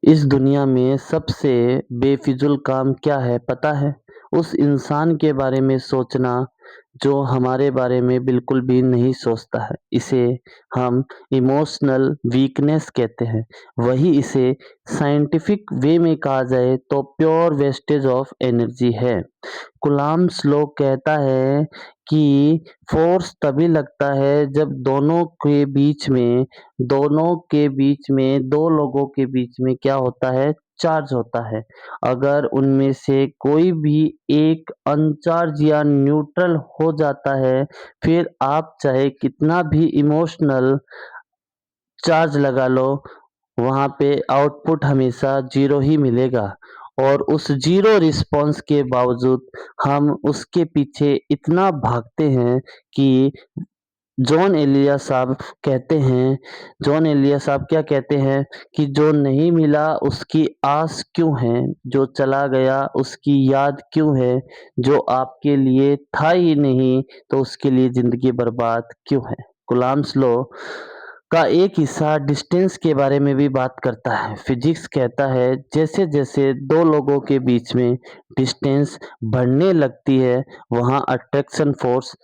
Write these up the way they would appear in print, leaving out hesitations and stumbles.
इस दुनिया में सबसे बेफिज़ूल काम क्या है पता है? उस इंसान के बारे में सोचना जो हमारे बारे में बिल्कुल भी नहीं सोचता है। इसे हम इमोशनल वीकनेस कहते हैं। वही इसे साइंटिफिक वे में कहा जाए तो प्योर वेस्टेज ऑफ एनर्जी है। गुलाम स्लो कहता है कि फ़ोर्स तभी लगता है जब दोनों के बीच में 2 लोगों के बीच में क्या होता है? चार्ज होता है। अगर उनमें से कोई भी एक अनचार्ज या न्यूट्रल हो जाता है, फिर आप चाहे कितना भी इमोशनल चार्ज लगा लो, वहाँ पे आउटपुट हमेशा ज़ीरो ही मिलेगा और उस ज़ीरो रिस्पॉन्स के बावजूद हम उसके पीछे इतना भागते हैं कि जॉन एलिया साहब क्या कहते हैं कि जो नहीं मिला उसकी आस क्यों है, जो चला गया उसकी याद क्यों है, जो आपके लिए था ही नहीं तो उसके लिए ज़िंदगी बर्बाद क्यों है। गुलाम स्लो का एक हिस्सा डिस्टेंस के बारे में भी बात करता है। फिजिक्स कहता है जैसे-जैसे 2 लोगों के बीच में डिस्टेंस बढ़ने लगती है, वहाँ अट्रैक्शन फोर्स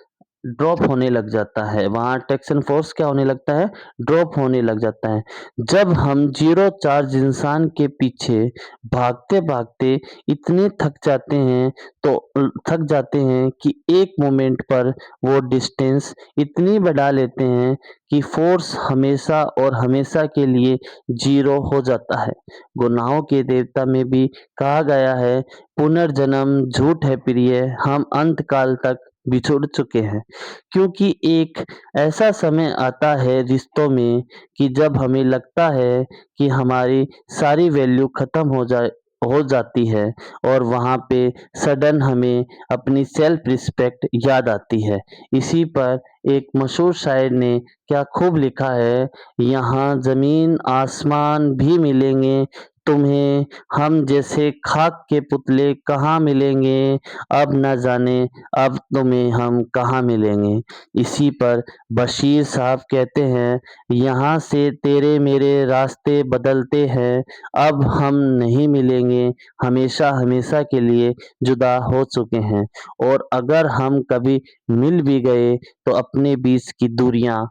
ड्रॉप होने लग जाता है। वहाँ अट्रैक्शन फोर्स क्या होने लगता है? ड्रॉप होने लग जाता है। जब हम ज़ीरो चार्ज इंसान के पीछे भागते-भागते इतने थक जाते हैं कि एक मोमेंट पर वो डिस्टेंस इतनी बढ़ा लेते हैं कि फ़ोर्स हमेशा और हमेशा के लिए ज़ीरो हो जाता है। गुनाहों के देवता में भी कहा गया है, पुनर्जन्म झूठ है प्रिय, हम अंतकाल तक बिछुड़ चुके हैं। क्योंकि एक ऐसा समय आता है रिश्तों में कि जब हमें लगता है कि हमारी सारी वैल्यू ख़त्म हो जाती है और वहाँ पे सडन हमें अपनी सेल्फ रिस्पेक्ट याद आती है। इसी पर एक मशहूर शायर ने क्या खूब लिखा है, यहाँ ज़मीन आसमान भी मिलेंगे तुम्हें, हम जैसे खाक के पुतले कहाँ मिलेंगे, अब न जाने अब तुम्हें हम कहाँ मिलेंगे। इसी पर बशीर साहब कहते हैं, यहाँ से तेरे मेरे रास्ते बदलते हैं, अब हम नहीं मिलेंगे, हमेशा-हमेशा के लिए जुदा हो चुके हैं और अगर हम कभी मिल भी गए तो अपने बीच की दूरियां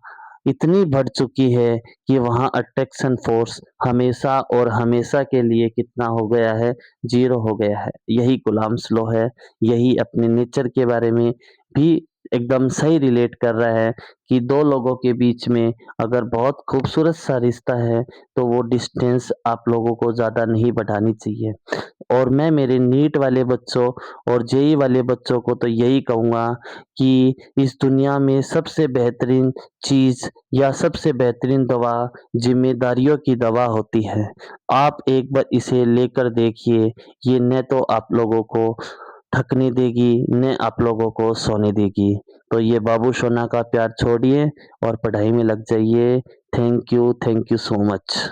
इतनी बढ़ चुकी है कि वहाँ अट्रैक्शन फोर्स हमेशा और हमेशा के लिए कितना हो गया है? ज़ीरो हो गया है। यही गुलाम स्लो है, यही अपने नेचर के बारे में भी एकदम सही रिलेट कर रहा है कि 2 लोगों के बीच में अगर बहुत खूबसूरत सा रिश्ता है, तो वो डिस्टेंस आप लोगों को ज़्यादा नहीं बढ़ानी चाहिए। और मैं मेरे नीट वाले बच्चों और जेईई वाले बच्चों को तो यही कहूँगा कि इस दुनिया में सबसे बेहतरीन चीज़ या सबसे बेहतरीन दवा ज़िम्मेदारियों की दवा होती है। आप एक बार इसे लेकर देखिए, ये न तो आप लोगों को थकने देगी, न आप लोगों को सोने देगी। तो ये बाबू सोना का प्यार छोड़िए और पढ़ाई में लग जाइए। Thank you so much.